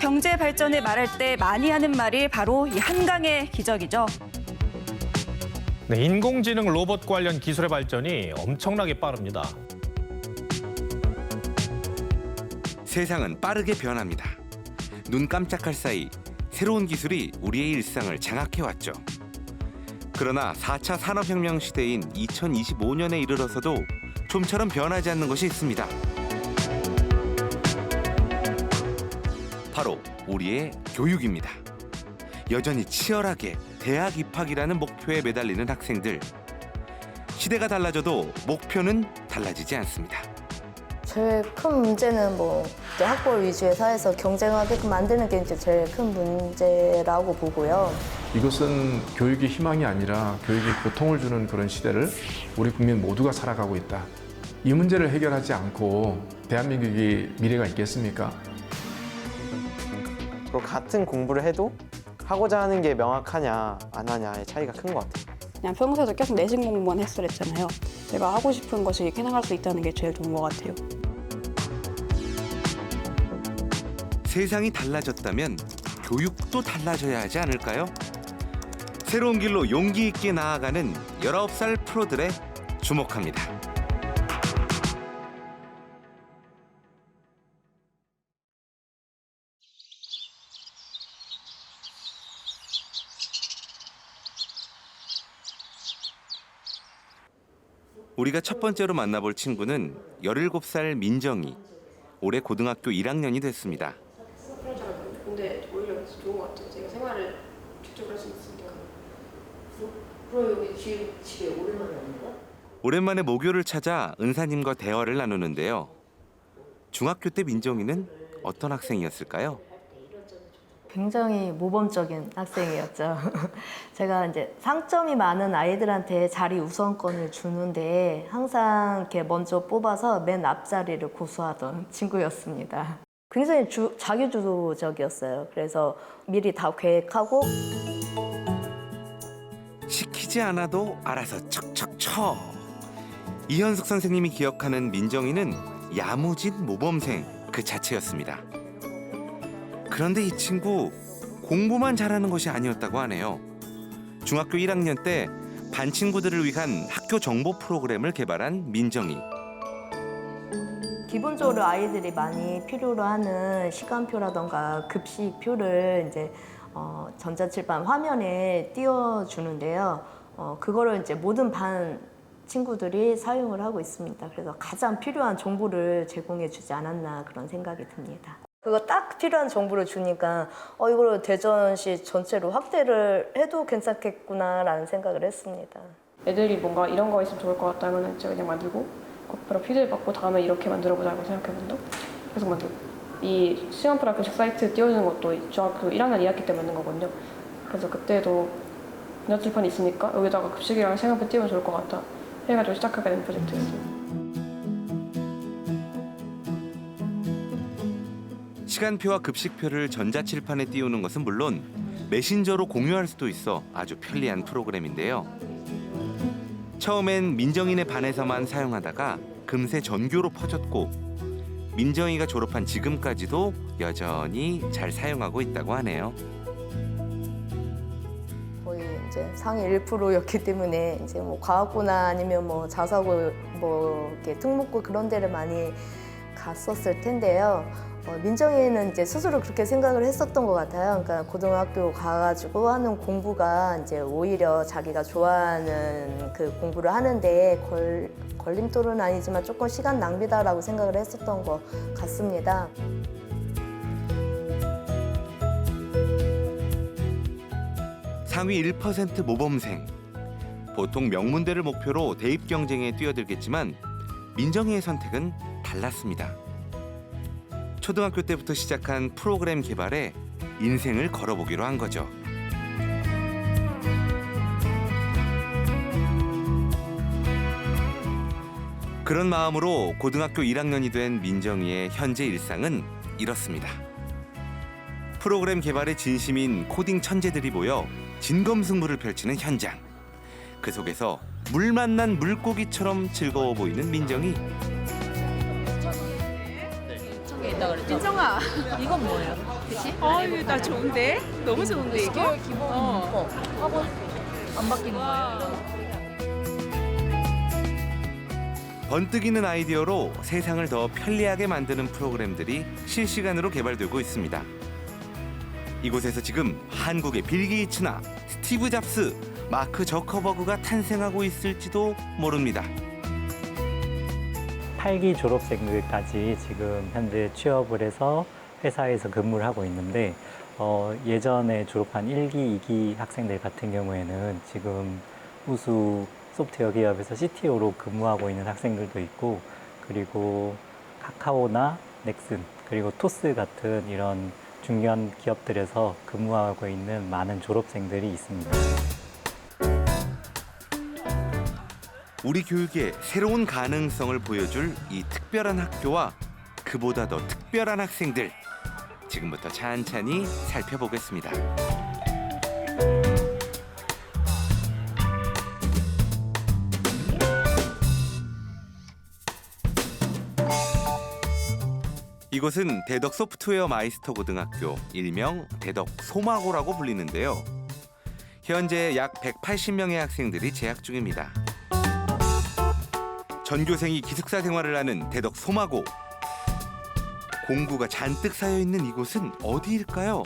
경제 발전을 말할 때 많이 하는 말이 바로 이 한강의 기적이죠. 네, 인공지능 로봇 관련 기술의 발전이 엄청나게 빠릅니다. 세상은 빠르게 변합니다. 눈 깜짝할 사이 새로운 기술이 우리의 일상을 장악해왔죠. 그러나 4차 산업혁명 시대인 2025년에 이르러서도 좀처럼 변하지 않는 것이 있습니다. 바로 우리의 교육입니다. 여전히 치열하게 대학 입학이라는 목표에 매달리는 학생들. 시대가 달라져도 목표는 달라지지 않습니다. 제일 큰 문제는 이제 학벌 위주의 사회에서 경쟁하게끔 만드는 게 이제 제일 큰 문제라고 보고요. 이것은 교육의 희망이 아니라 교육이 고통을 주는 그런 시대를 우리 국민 모두가 살아가고 있다. 이 문제를 해결하지 않고 대한민국이 미래가 있겠습니까? 그리고 같은 공부를 해도 하고자 하는 게 명확하냐 안 하냐의 차이가 큰 것 같아요. 그냥 평소에도 계속 내신 공부만 했었잖아요. 내가 하고 싶은 것을 이렇게 해나갈 수 있다는 게 제일 좋은 것 같아요. 세상이 달라졌다면 교육도 달라져야 하지 않을까요? 새로운 길로 용기 있게 나아가는 19살 프로들의 주목합니다. 우리가 첫 번째로 만나볼 친구는 17살 민정이. 올해 고등학교 1학년이 됐습니다. 근데 오히려 좋은 것 같아요. 제가 생활을 직접 할 수 있으니까. 그럼 여기 집에 오랜만에 오는 거야? 오랜만에 모교를 찾아 은사님과 대화를 나누는데요. 중학교 때 민정이는 어떤 학생이었을까요? 굉장히 모범적인 학생이었죠. 제가 이제 상점이 많은 아이들한테 자리 우선권을 주는데 항상 이렇게 먼저 뽑아서 맨 앞자리를 고수하던 친구였습니다. 굉장히 자기주도적이었어요. 그래서 미리 다 계획하고 시키지 않아도 알아서 척척 쳐. 이현숙 선생님이 기억하는 민정이는 야무진 모범생 그 자체였습니다. 그런데 이 친구 공부만 잘하는 것이 아니었다고 하네요. 중학교 1학년 때 반 친구들을 위한 학교 정보 프로그램을 개발한 민정이. 기본적으로 아이들이 많이 필요로 하는 시간표라던가 급식표를 이제 전자칠판 화면에 띄워주는데요. 그거를 이제 모든 반 친구들이 사용을 하고 있습니다. 그래서 가장 필요한 정보를 제공해주지 않았나 그런 생각이 듭니다. 그거 딱 필요한 정보를 주니까 이걸 대전시 전체로 확대를 해도 괜찮겠구나라는 생각을 했습니다. 애들이 뭔가 이런 거 있으면 좋을 것 같다 하면 제가 그냥 만들고 바로 피드백 받고 다음에 이렇게 만들어보자고 생각해본다. 계속 만들고. 이 시간표랑 급식 사이트 띄워주는 것도 중학교 1학년 2학기 때 만든 거거든요. 그래서 그때도 전자칠판이 있으니까 여기다가 급식이랑 시간표 띄우면 좋을 것 같다 해가지고 시작하게 된 프로젝트였어요. 시간표와 급식표를 전자칠판에 띄우는 것은 물론 메신저로 공유할 수도 있어 아주 편리한 프로그램인데요. 처음엔 민정이네 반에서만 사용하다가 금세 전교로 퍼졌고 민정이가 졸업한 지금까지도 여전히 잘 사용하고 있다고 하네요. 거의 이제 상위 1%였기 때문에 이제 과학고나 아니면 자사고 이렇게 특목고 그런 데를 많이 갔었을 텐데요. 민정이는 이제 스스로 그렇게 생각을 했었던 것 같아요. 그러니까 고등학교 가가지고 하는 공부가 이제 오히려 자기가 좋아하는 그 공부를 하는데 걸림돌은 아니지만 조금 시간 낭비다라고 생각을 했었던 것 같습니다. 상위 1% 모범생. 보통 명문대를 목표로 대입 경쟁에 뛰어들겠지만 민정이의 선택은 달랐습니다. 초등학교 때부터 시작한 프로그램 개발에 인생을 걸어보기로 한 거죠. 그런 마음으로 고등학교 1학년이 된 민정이의 현재 일상은 이렇습니다. 프로그램 개발에 진심인 코딩 천재들이 모여 진검승부를 펼치는 현장. 그 속에서 물 만난 물고기처럼 즐거워 보이는 민정이. 민정아, 이건 뭐예요? 그치? 아유, 나 좋은데? 너무 좋은데, 이거? 번뜩이는 아이디어로 세상을 더 편리하게 만드는 프로그램들이 실시간으로 개발되고 있습니다. 이곳에서 지금 한국의 빌 게이츠나 스티브 잡스, 마크 저커버그가 탄생하고 있을지도 모릅니다. 8기 졸업생들까지 지금 현재 취업을 해서 회사에서 근무를 하고 있는데 예전에 졸업한 1기, 2기 학생들 같은 경우에는 지금 우수 소프트웨어 기업에서 CTO로 근무하고 있는 학생들도 있고, 그리고 카카오나 넥슨, 그리고 토스 같은 이런 중요한 기업들에서 근무하고 있는 많은 졸업생들이 있습니다. 우리 교육의 새로운 가능성을 보여줄 이 특별한 학교와 그보다 더 특별한 학생들, 지금부터 찬찬히 살펴보겠습니다. 이곳은 대덕 소프트웨어 마이스터 고등학교, 일명 대덕 소마고라고 불리는데요. 현재 약 180명의 학생들이 재학 중입니다. 전교생이 기숙사 생활을 하는 대덕 소마고. 공구가 잔뜩 쌓여있는 이곳은 어디일까요?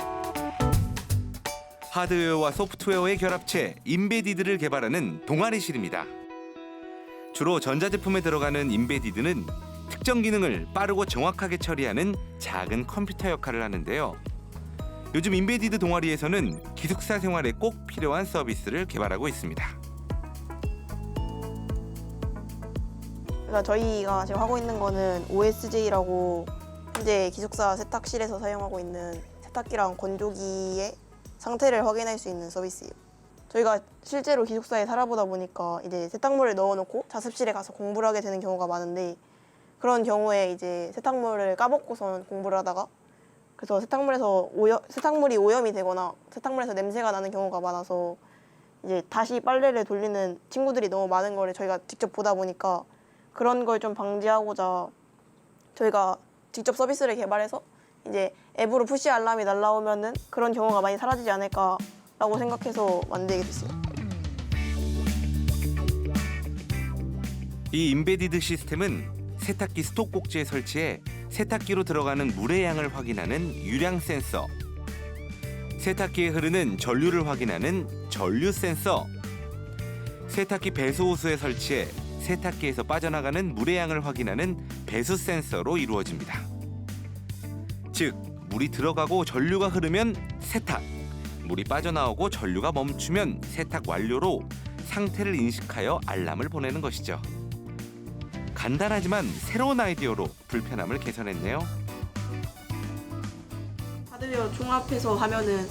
하드웨어와 소프트웨어의 결합체 인베디드를 개발하는 동아리실입니다. 주로 전자제품에 들어가는 인베디드는 특정 기능을 빠르고 정확하게 처리하는 작은 컴퓨터 역할을 하는데요. 요즘 인베디드 동아리에서는 기숙사 생활에 꼭 필요한 서비스를 개발하고 있습니다. 그러니까 저희가 지금 하고 있는 거는 OSJ라고 현재 기숙사 세탁실에서 사용하고 있는 세탁기랑 건조기의 상태를 확인할 수 있는 서비스예요. 저희가 실제로 기숙사에 살아보다 보니까 이제 세탁물을 넣어놓고 자습실에 가서 공부를 하게 되는 경우가 많은데, 그런 경우에 이제 세탁물을 까먹고선 공부를 하다가 그래서 세탁물이 오염이 되거나 세탁물에서 냄새가 나는 경우가 많아서 이제 다시 빨래를 돌리는 친구들이 너무 많은 거를 저희가 직접 보다 보니까 그런 걸 좀 방지하고자 저희가 직접 서비스를 개발해서 이제 앱으로 푸시 알람이 날라오면은 그런 경우가 많이 사라지지 않을까라고 생각해서 만들게 됐어요. 이 인베디드 시스템은 세탁기 스톡 꼭지에 설치해 세탁기로 들어가는 물의 양을 확인하는 유량 센서, 세탁기에 흐르는 전류를 확인하는 전류 센서, 세탁기 배수 호스에 설치해 세탁기에서 빠져나가는 물의 양을 확인하는 배수 센서로 이루어집니다. 즉, 물이 들어가고 전류가 흐르면 세탁, 물이 빠져나오고 전류가 멈추면 세탁 완료로 상태를 인식하여 알람을 보내는 것이죠. 간단하지만 새로운 아이디어로 불편함을 개선했네요. 하드웨어 종합해서 하면은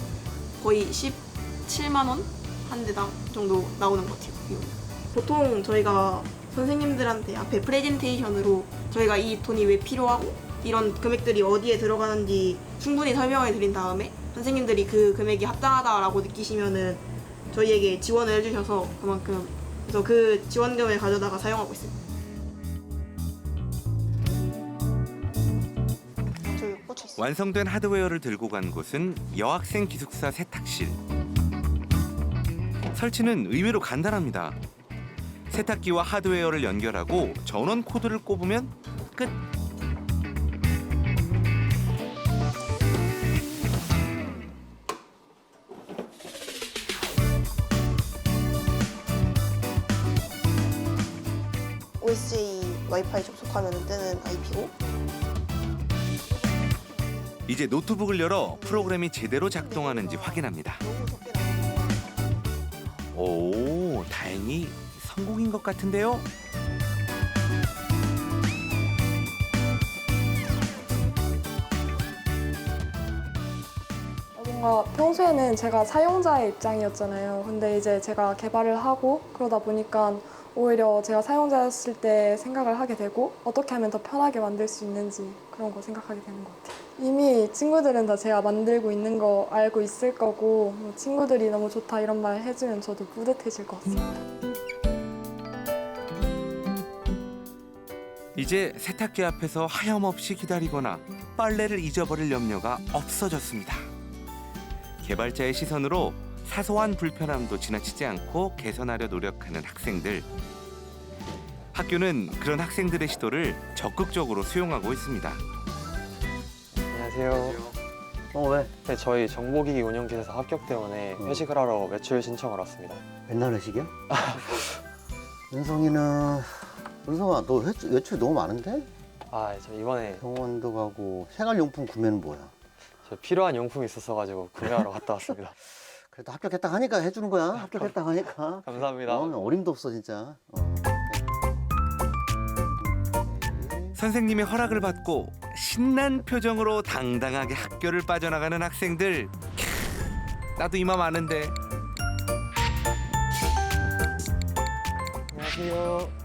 거의 17만 원 한 대당 정도 나오는 것 같아요. 보통 저희가 선생님들한테 앞에 프레젠테이션으로 저희가 이 돈이 왜 필요하고 이런 금액들이 어디에 들어가는지 충분히 설명을 드린 다음에 선생님들이 그 금액이 합당하다라고 느끼시면은 저희에게 지원을 해주셔서 그만큼 그래서 그 지원금을 가져다가 사용하고 있습니다. 완성된 하드웨어를 들고 간 곳은 여학생 기숙사 세탁실. 설치는 의외로 간단합니다. 세탁기와 하드웨어를 연결하고 전원 코드를 꼽으면 끝. OSJ 와이파이 접속하면 뜨는 IP고, 이제 노트북을 열어 프로그램이 제대로 작동하는지 확인합니다. 오, 다행히 성공인 것 같은데요? 뭔가 평소에는 제가 사용자의 입장이었잖아요. 근데 이제 제가 개발을 하고 그러다 보니까 오히려 제가 사용자였을 때 생각을 하게 되고 어떻게 하면 더 편하게 만들 수 있는지 그런 거 생각하게 되는 것 같아요. 이미 친구들은 다 제가 만들고 있는 거 알고 있을 거고 친구들이 너무 좋다 이런 말 해주면 저도 뿌듯해질 것 같습니다. 이제 세탁기 앞에서 하염없이 기다리거나 빨래를 잊어버릴 염려가 없어졌습니다. 개발자의 시선으로 사소한 불편함도 지나치지 않고 개선하려 노력하는 학생들. 학교는 그런 학생들의 시도를 적극적으로 수용하고 있습니다. 안녕하세요. 왜? 네, 저희 정보기기 운영기사에서 합격 때문에 회식을 하러 외출 신청을 왔습니다. 맨날 회식이야? 은성아, 너 외출 너무 많은데? 저 이번에 병원도 가고 생활용품 구매는 뭐야? 저 필요한 용품이 있었어가지고 구매하러 갔다 왔습니다. 그래도 합격했다 하니까 해주는 거야. 합격했다 하니까. 감사합니다. 어림도 없어 진짜. 선생님의 허락을 받고 신난 표정으로 당당하게 학교를 빠져나가는 학생들. 나도 이 맘 아는데.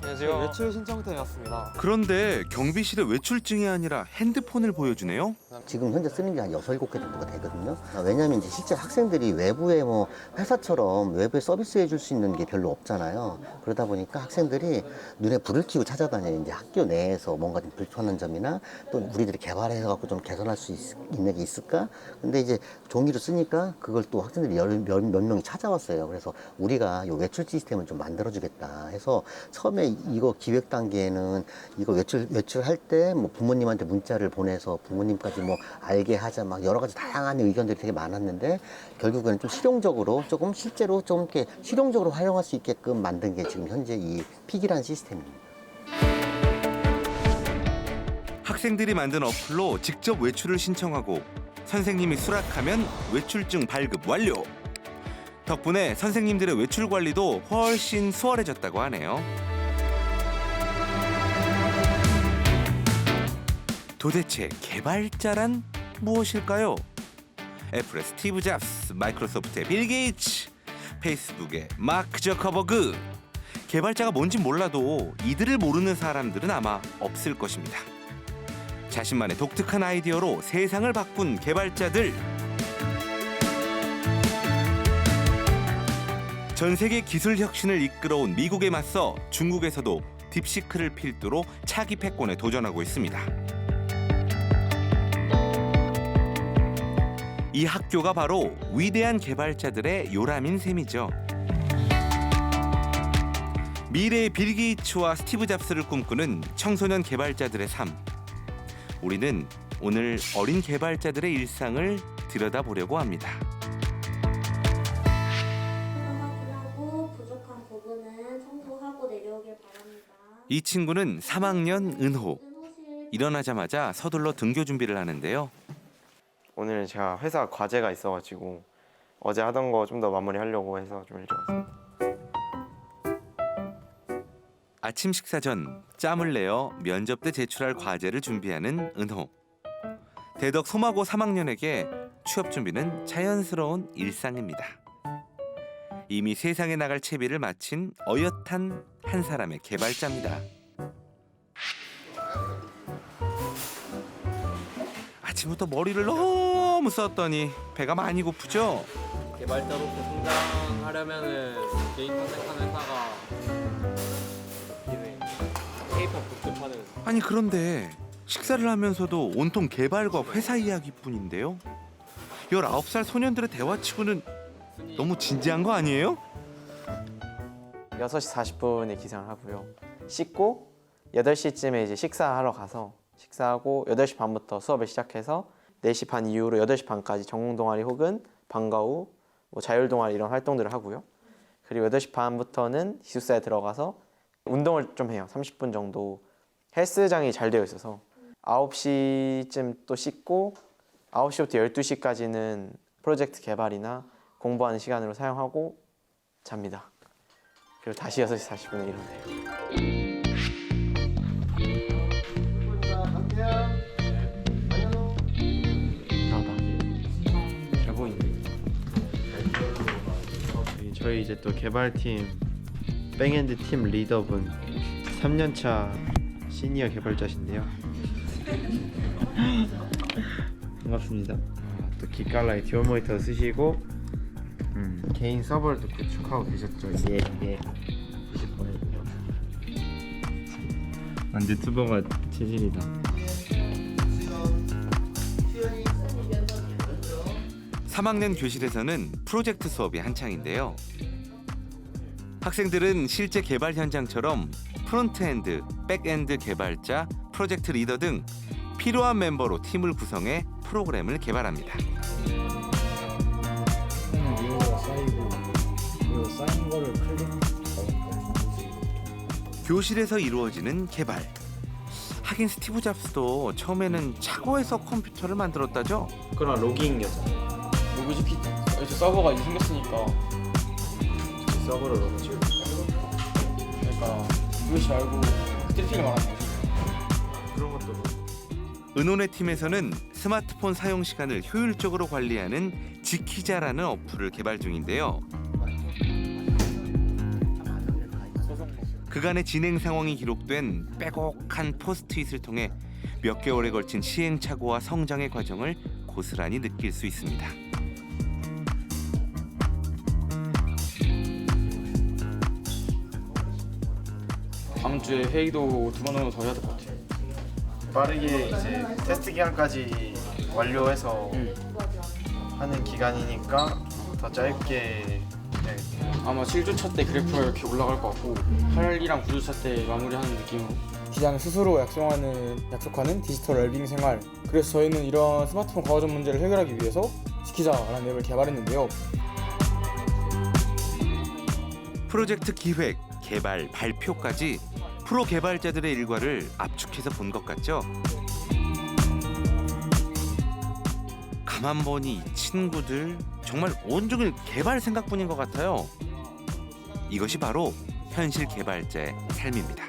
안녕하세요. 외출 신청 때문에 왔습니다. 그런데 경비실에 외출증이 아니라 핸드폰을 보여주네요. 지금 현재 쓰는 게 한 6, 7개 정도가 되거든요. 왜냐면 이제 실제 학생들이 외부에 뭐 회사처럼 외부에 서비스 해줄 수 있는 게 별로 없잖아요. 그러다 보니까 학생들이 눈에 불을 켜고 찾아다녀요. 이제 학교 내에서 뭔가 좀 불편한 점이나 또 우리들이 개발해서 갖고 좀 개선할 수 있는 게 있을까? 근데 이제 종이로 쓰니까 그걸 또 학생들이 몇 명이 찾아왔어요. 그래서 우리가 이 외출 시스템을 좀 만들어주겠다 해서 처음에 이거 기획 단계에는 이거 외출할 때 뭐 부모님한테 문자를 보내서 부모님까지 뭐 알게 하자 막 여러 가지 다양한 의견들이 되게 많았는데 결국에는 좀 실용적으로 조금 실제로 좀 이렇게 실용적으로 활용할 수 있게끔 만든 게 지금 현재 이 픽이라는 시스템입니다. 학생들이 만든 어플로 직접 외출을 신청하고 선생님이 수락하면 외출증 발급 완료. 덕분에 선생님들의 외출 관리도 훨씬 수월해졌다고 하네요. 도대체 개발자란 무엇일까요? 애플의 스티브 잡스, 마이크로소프트의 빌 게이츠, 페이스북의 마크 저커버그. 개발자가 뭔지 몰라도 이들을 모르는 사람들은 아마 없을 것입니다. 자신만의 독특한 아이디어로 세상을 바꾼 개발자들. 전 세계 기술 혁신을 이끌어온 미국에 맞서 중국에서도 딥시크를 필두로 차기 패권에 도전하고 있습니다. 이 학교가 바로 위대한 개발자들의 요람인 셈이죠. 미래의 빌 게이츠와 스티브 잡스를 꿈꾸는 청소년 개발자들의 삶. 우리는 오늘 어린 개발자들의 일상을 들여다보려고 합니다. 이 친구는 3학년 은호. 일어나자마자 서둘러 등교 준비를 하는데요. 오늘 제가 회사 과제가 있어가지고 어제 하던 거 좀 더 마무리하려고 해서 좀 일찍 왔습니다. 아침 식사 전 짬을 내어 면접 때 제출할 과제를 준비하는 은호. 대덕 소마고 3학년에게 취업 준비는 자연스러운 일상입니다. 이미 세상에 나갈 채비를 마친 어엿한 한 사람의 개발자입니다. 아침부터 머리를 너무 썼더니 배가 많이 고프죠? 개발자로서 성장하려면은 개인 컨택하는 회사가 K-pop 굿즈 파는. 아니 그런데 식사를 하면서도 온통 개발과 회사 이야기뿐인데요. 19살 소년들의 대화치고는 너무 진지한 거 아니에요? 6시 40분에 기상을 하고요. 씻고 8시쯤에 이제 식사하러 가서 식사하고 8시 반부터 수업을 시작해서 4시 반 이후로 8시 반까지 전공 동아리 혹은 방과 후 뭐 자율 동아리 이런 활동들을 하고요. 그리고 8시 반부터는 기숙사에 들어가서 운동을 좀 해요. 30분 정도. 헬스장이 잘 되어 있어서 9시쯤 또 씻고 9시부터 12시까지는 프로젝트 개발이나 공부하는 시간으로 사용하고 잡니다. 그리고 다시 6시 40분에 일어나요. 잘 보이네. 저희 이제 또 개발팀 백엔드 팀 리더분 3년차 시니어 개발자신데요. 반갑습니다. 또 기깔나게 듀얼 모니터 쓰시고 개인 서버를 또 구축하고 계셨죠. 예. 쓰실 뻔했네요. 난 유튜버가 체질이다. 3학년 교실에서는 프로젝트 수업이 한창인데요. 학생들은 실제 개발 현장처럼 프론트엔드, 백엔드 개발자, 프로젝트 리더 등 필요한 멤버로 팀을 구성해 프로그램을 개발합니다. 쌓인 거를 교실에서 이루어지는 개발. 하긴 스티브 잡스도 처음에는 차고에서 컴퓨터를 만들었다죠? 그런 로깅이었잖아요. 로그 시키 서버가 이제 생겼으니까 서버를 로그 지을. 그러니까 그것이 말고 스태틱을 말하는 거지. 그런 것도. 은혼의 팀에서는 스마트폰 사용 시간을 효율적으로 관리하는 지키자라는 어플을 개발 중인데요. 그간의 진행 상황이 기록된 빼곡한 포스트잇을 통해 몇 개월에 걸친 시행착오와 성장의 과정을 고스란히 느낄 수 있습니다. 다음 주에 회의도 2번 정도 더 해야 될 것 같아요. 빠르게 이제 테스트 기간까지 완료해서 하는 기간이니까 더 짧게 아마 7주차 때 그래프가 이렇게 올라갈 것 같고 8이랑 9주차 때 마무리하는 느낌으로 디자인을 스스로 약속하는 디지털 웰빙 생활. 그래서 저희는 이런 스마트폰 과거점 문제를 해결하기 위해서 지키자라는 앱을 개발했는데요. 프로젝트 기획, 개발, 발표까지 프로 개발자들의 일과를 압축해서 본 것 같죠? 가만 보니 이 친구들 정말 온종일 개발 생각뿐인 것 같아요. 이것이 바로 현실 개발자의 삶입니다.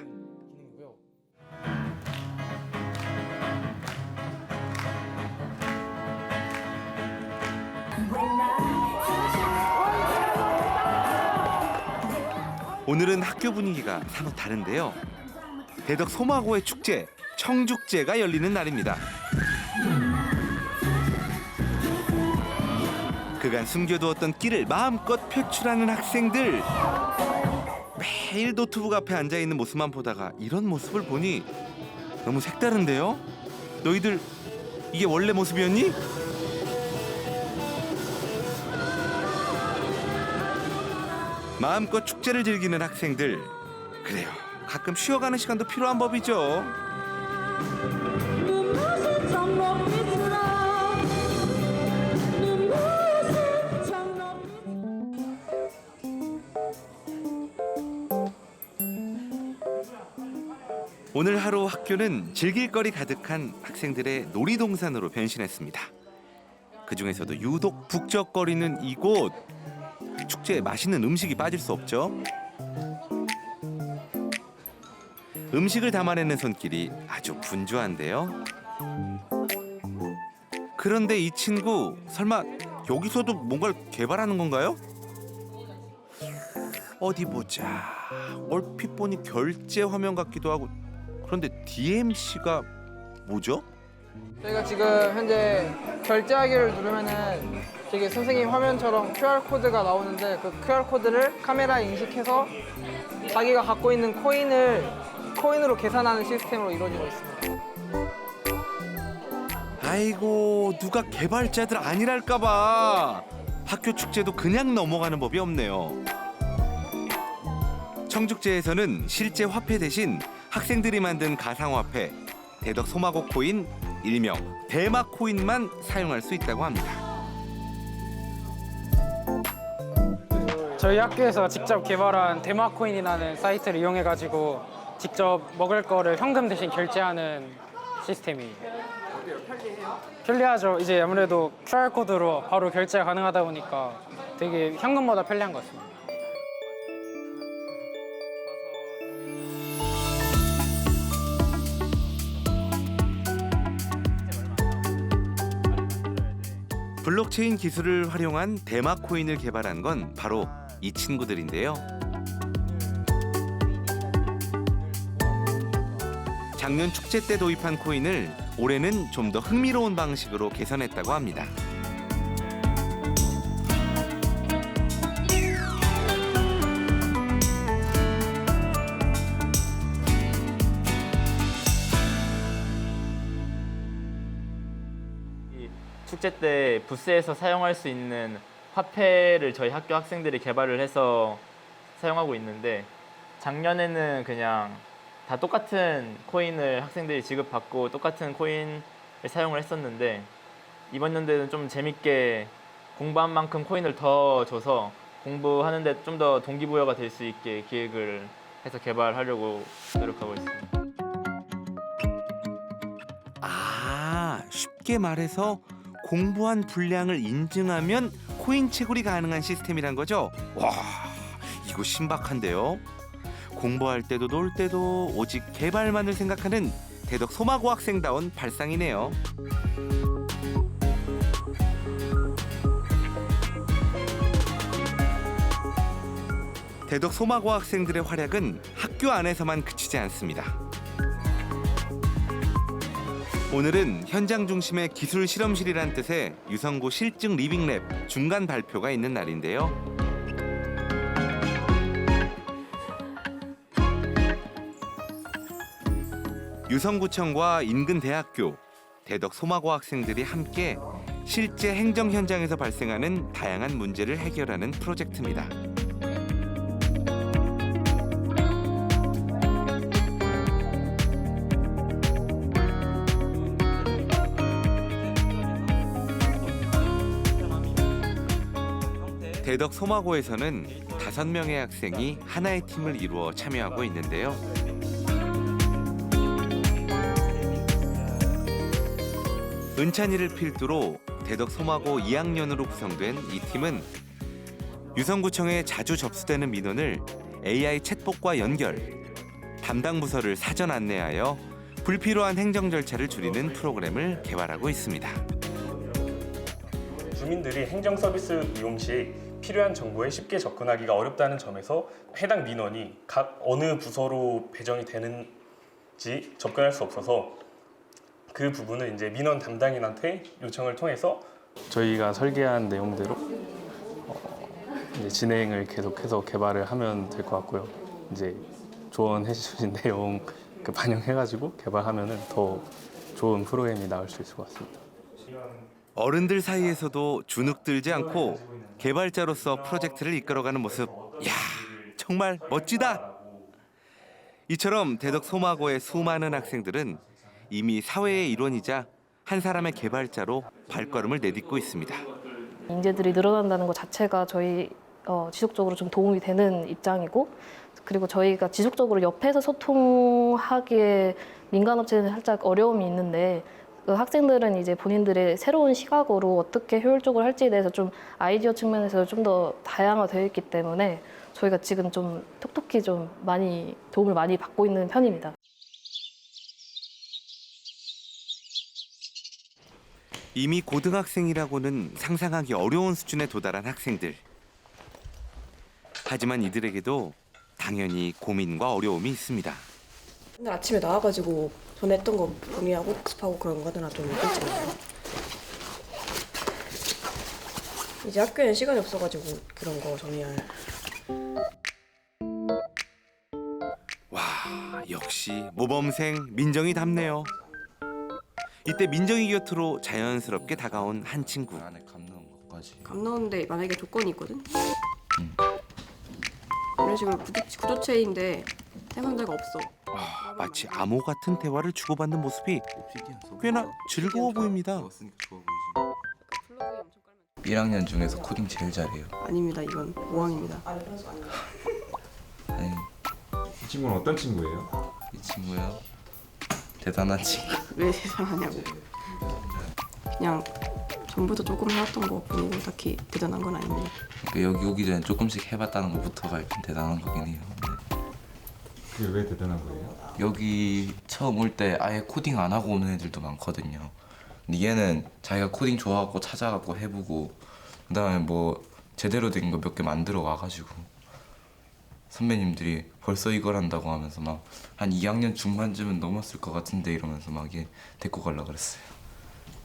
오늘은 학교 분위기가 사뭇 다른데요. 대덕 소마고의 축제, 청축제가 열리는 날입니다. 그간 숨겨두었던 끼를 마음껏 표출하는 학생들. 매일 노트북 앞에 앉아있는 모습만 보다가 이런 모습을 보니 너무 색다른데요? 너희들 이게 원래 모습이었니? 마음껏 축제를 즐기는 학생들. 그래요, 가끔 쉬어가는 시간도 필요한 법이죠. 오늘 하루 학교는 즐길 거리 가득한 학생들의 놀이동산으로 변신했습니다. 그 중에서도 유독 북적거리는 이곳. 축제에 맛있는 음식이 빠질 수 없죠. 음식을 담아내는 손길이 아주 분주한데요. 그런데 이 친구 설마 여기서도 뭔가를 개발하는 건가요? 어디 보자. 얼핏 보니 결제 화면 같기도 하고. 그런데 DMC가 뭐죠? 저희가 지금 현재 결제하기를 누르면은 되게 선생님 화면처럼 QR코드가 나오는데 그 QR코드를 카메라에 인식해서 자기가 갖고 있는 코인으로 계산하는 시스템으로 이루어지고 있습니다. 아이고, 누가 개발자들 아니랄까봐. 학교 축제도 그냥 넘어가는 법이 없네요. 청축제에서는 실제 화폐 대신 학생들이 만든 가상화폐, 대덕 소마고 코인, 일명 대마 코인만 사용할 수 있다고 합니다. 저희 학교에서 직접 개발한 대마 코인이라는 사이트를 이용해가지고 직접 먹을 거를 현금 대신 결제하는 시스템이에요. 편리하죠. 이제 아무래도 QR 코드로 바로 결제가 가능하다 보니까 되게 현금보다 편리한 것 같습니다. 블록체인 기술을 활용한 대마 코인을 개발한 건 바로 이 친구들인데요. 작년 축제 때 도입한 코인을 올해는 좀 더 흥미로운 방식으로 개선했다고 합니다. 축제 때 부스에서 사용할 수 있는 화폐를 저희 학교 학생들이 개발을 해서 사용하고 있는데 작년에는 그냥 다 똑같은 코인을 학생들이 지급받고 똑같은 코인을 사용을 했었는데 이번 연도에는 좀 재밌게 공부한 만큼 코인을 더 줘서 공부하는데 좀 더 동기부여가 될 수 있게 기획을 해서 개발하려고 노력하고 있습니다. 쉽게 말해서 공부한 분량을 인증하면 코인 채굴이 가능한 시스템이란 거죠? 와, 이거 신박한데요? 공부할 때도 놀 때도 오직 개발만을 생각하는 대덕 소마고 학생다운 발상이네요. 대덕 소마고 학생들의 활약은 학교 안에서만 그치지 않습니다. 오늘은 현장 중심의 기술 실험실이란 뜻의 유성고 실증 리빙랩 중간 발표가 있는 날인데요. 유성구청과 인근 대학교, 대덕 소마고 학생들이 함께 실제 행정 현장에서 발생하는 다양한 문제를 해결하는 프로젝트입니다. 대덕 소마고에서는 5명의 학생이 하나의 팀을 이루어 참여하고 있는데요. 은찬이를 필두로 대덕 소마고 2학년으로 구성된 이 팀은 유성구청에 자주 접수되는 민원을 AI 챗봇과 연결, 담당 부서를 사전 안내하여 불필요한 행정 절차를 줄이는 프로그램을 개발하고 있습니다. 주민들이 행정 서비스 이용 시 필요한 정보에 쉽게 접근하기가 어렵다는 점에서 해당 민원이 각 어느 부서로 배정이 되는지 접근할 수 없어서 그 부분을 이제 민원 담당인한테 요청을 통해서 저희가 설계한 내용대로 이제 진행을 계속해서 개발을 하면 될 것 같고요. 이제 조언해 주신 내용 반영해가지고 개발하면은 더 좋은 프로그램이 나올 수 있을 것 같습니다. 어른들 사이에서도 주눅 들지 않고 개발자로서 프로젝트를 이끌어가는 모습, 이야, 정말 멋지다! 이처럼 대덕 소마고의 수많은 학생들은 이미 사회의 일원이자 한 사람의 개발자로 발걸음을 내딛고 있습니다. 인재들이 늘어난다는 것 자체가 저희 지속적으로 좀 도움이 되는 입장이고, 그리고 저희가 지속적으로 옆에서 소통하기에 민간업체는 살짝 어려움이 있는데, 그 학생들은 이제 본인들의 새로운 시각으로 어떻게 효율적으로 할지에 대해서 좀 아이디어 측면에서 좀 더 다양화되어 있기 때문에 저희가 지금 좀 톡톡히 좀 많이 도움을 많이 받고 있는 편입니다. 이미 고등학생이라고는 상상하기 어려운 수준에 도달한 학생들. 하지만 이들에게도 당연히 고민과 어려움이 있습니다. 오늘 아침에 나와가지고 전에 했던 거 정리하고 복습하고 그런 거 하느라 좀 일찍 나와요. 이제 학교에는 시간이 없어가지고 그런 거 정리할. 와, 역시 모범생 민정이 답네요. 이때 민정이 곁으로 자연스럽게 다가온 한 친구. 감 넣었는데 만약에 조건이 있거든? 이런 식으로 구조체인데 생산자가 없어. 마치 암호 같은 대화를 주고받는 모습이 꽤나 즐거워 보입니다. 1학년 중에서 코딩 제일 잘해요. 아닙니다. 이건 5학입니다. 아니, 이 친구는 어떤 친구예요? 이 친구요? 대단한 친구. 왜 대단하냐고. 그냥 전부터 조금 해왔던 거 뿐이고 딱히 대단한 건 아닙니다. 그러니까 여기 오기 전에 조금씩 해봤다는 것부터가 일단 대단한 거긴 해요. 그게 왜 대단한 거예요? 여기 처음 올 때 아예 코딩 안 하고 오는 애들도 많거든요. 근데 얘는 자기가 코딩 좋아하고 찾아갖고 해보고 그다음에 뭐 제대로 된 거 몇 개 만들어 와가지고 선배님들이 벌써 이걸 한다고 하면서 막 한 2학년 중반쯤은 넘었을 것 같은데 이러면서 막 얘 데리고 가려고 그랬어요.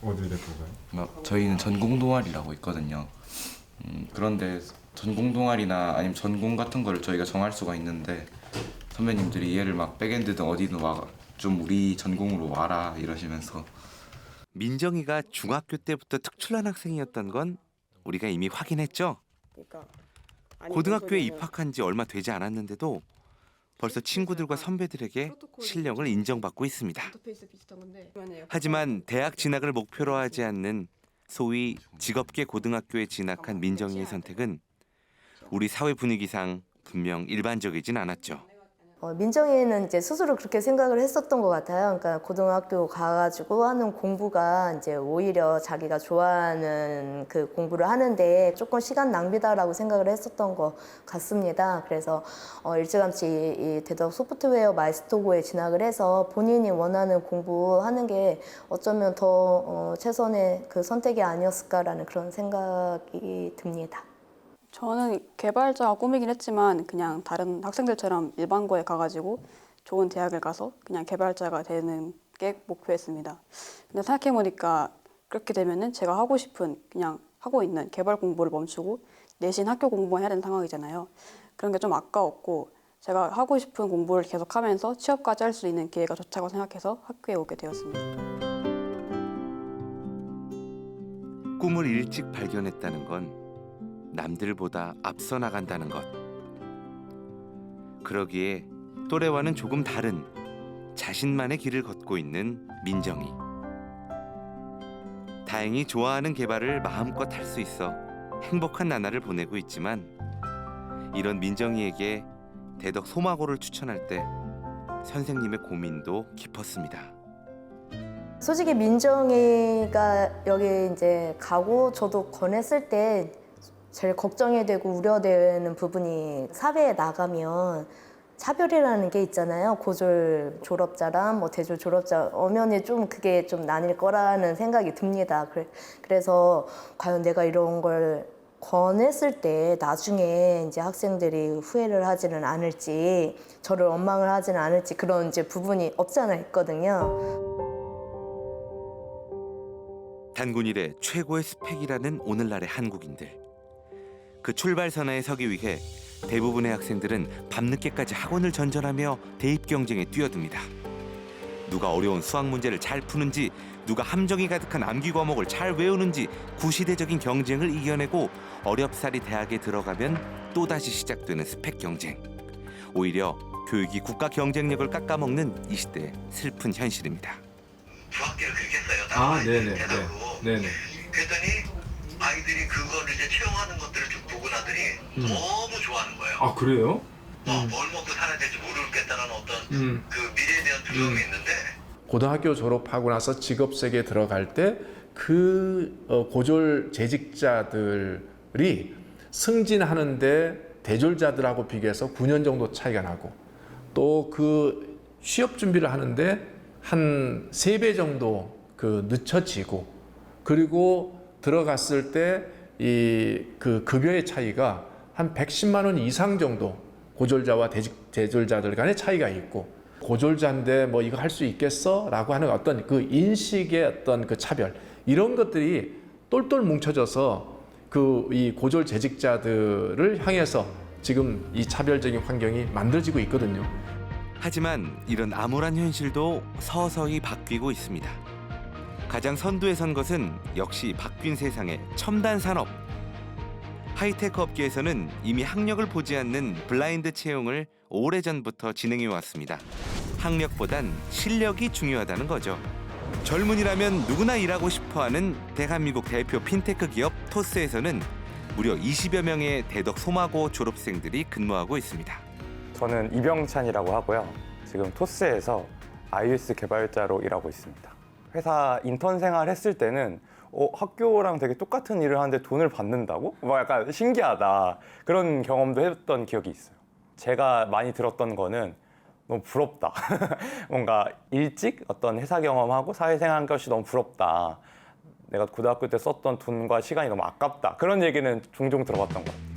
어딜 데리고 가요? 막 저희는 전공 동아리라고 있거든요. 그런데 전공 동아리나 아니면 전공 같은 거를 저희가 정할 수가 있는데 선배님들이 얘를 막 백엔드든 어디든 와 좀 우리 전공으로 와라 이러시면서 민정이가 중학교 때부터 특출난 학생이었던 건 우리가 이미 확인했죠. 고등학교에 입학한 지 얼마 되지 않았는데도 벌써 친구들과 선배들에게 실력을 인정받고 있습니다. 하지만 대학 진학을 목표로 하지 않는 소위 직업계 고등학교에 진학한 민정이의 선택은 우리 사회 분위기상 분명 일반적이진 않았죠. 민정이는 이제 스스로 그렇게 생각을 했었던 것 같아요. 그러니까 고등학교 가가지고 하는 공부가 이제 오히려 자기가 좋아하는 그 공부를 하는데 조금 시간 낭비다라고 생각을 했었던 것 같습니다. 그래서 일찌감치 이 대덕 소프트웨어 마이스터고에 진학을 해서 본인이 원하는 공부하는 게 어쩌면 더 최선의 그 선택이 아니었을까라는 그런 생각이 듭니다. 저는 개발자가 꿈이긴 했지만 그냥 다른 학생들처럼 일반고에 가가지고 좋은 대학을 가서 그냥 개발자가 되는 게 목표였습니다. 근데 생각해보니까 그렇게 되면은 제가 하고 싶은 그냥 하고 있는 개발 공부를 멈추고 내신 학교 공부만 해야 되는 상황이잖아요. 그런 게 좀 아까웠고 제가 하고 싶은 공부를 계속하면서 취업까지 할 수 있는 기회가 좋다고 생각해서 학교에 오게 되었습니다. 꿈을 일찍 발견했다는 건 남들보다 앞서 나간다는 것. 그러기에 또래와는 조금 다른 자신만의 길을 걷고 있는 민정이. 다행히 좋아하는 개발을 마음껏 할 수 있어 행복한 나날을 보내고 있지만 이런 민정이에게 대덕 소마고를 추천할 때 선생님의 고민도 깊었습니다. 솔직히 민정이가 여기 이제 가고 저도 권했을 때 제일 걱정이 되고 우려되는 부분이 사회에 나가면 차별이라는 게 있잖아요. 고졸 졸업자랑 뭐 대졸 졸업자 엄연히 좀 그게 좀 나뉠 거라는 생각이 듭니다. 그래서 과연 내가 이런 걸 권했을 때 나중에 이제 학생들이 후회를 하지는 않을지 저를 원망을 하지는 않을지 그런 이제 부분이 없지 않아 있거든요. 단군 이래 최고의 스펙이라는 오늘날의 한국인들. 그 출발선에 서기 위해 대부분의 학생들은 밤늦게까지 학원을 전전하며 대입 경쟁에 뛰어듭니다. 누가 어려운 수학 문제를 잘 푸는지, 누가 함정이 가득한 암기 과목을 잘 외우는지 구시대적인 경쟁을 이겨내고 어렵사리 대학에 들어가면 또다시 시작되는 스펙 경쟁. 오히려 교육이 국가 경쟁력을 깎아먹는 이 시대의 슬픈 현실입니다. 부학기를 그렇게 했어요. 아, 네네. 네네. 그랬더니 아이들이 그거를 이제 채용하는 것들을 쭉 보고 나더니 너무 좋아하는 거예요. 아, 그래요? 뭘 먹고 살아야 될지 모르겠다는 어떤 그 미래에 대한 두려움이 있는데 고등학교 졸업하고 나서 직업 세계에 들어갈 때 그 고졸 재직자들이 승진하는데 대졸자들하고 비교해서 9년 정도 차이가 나고 또 그 취업 준비를 하는데 한 3배 정도 그 늦춰지고 그리고 들어갔을 때 이 그 급여의 차이가 한 110만 원 이상 정도 고졸자와 대졸자들 간의 차이가 있고 고졸자인데 뭐 이거 할 수 있겠어? 라고 하는 어떤 그 인식의 어떤 그 차별 이런 것들이 똘똘 뭉쳐져서 그 이 고졸 재직자들을 향해서 지금 이 차별적인 환경이 만들어지고 있거든요. 하지만 이런 암울한 현실도 서서히 바뀌고 있습니다. 가장 선두에 선 것은 역시 바뀐 세상의 첨단 산업. 하이테크 업계에서는 이미 학력을 보지 않는 블라인드 채용을 오래전부터 진행해 왔습니다. 학력보단 실력이 중요하다는 거죠. 젊은이라면 누구나 일하고 싶어하는 대한민국 대표 핀테크 기업 토스에서는 무려 20여 명의 대덕 소마고 졸업생들이 근무하고 있습니다. 저는 이병찬이라고 하고요. 지금 토스에서 iOS 개발자로 일하고 있습니다. 회사 인턴 생활 했을 때는 학교랑 되게 똑같은 일을 하는데 돈을 받는다고? 뭐 약간 신기하다. 그런 경험도 했던 기억이 있어요. 제가 많이 들었던 거는 너무 부럽다. 뭔가 일찍 어떤 회사 경험하고 사회생활 한 것이 너무 부럽다. 내가 고등학교 때 썼던 돈과 시간이 너무 아깝다. 그런 얘기는 종종 들어봤던 것 같아요.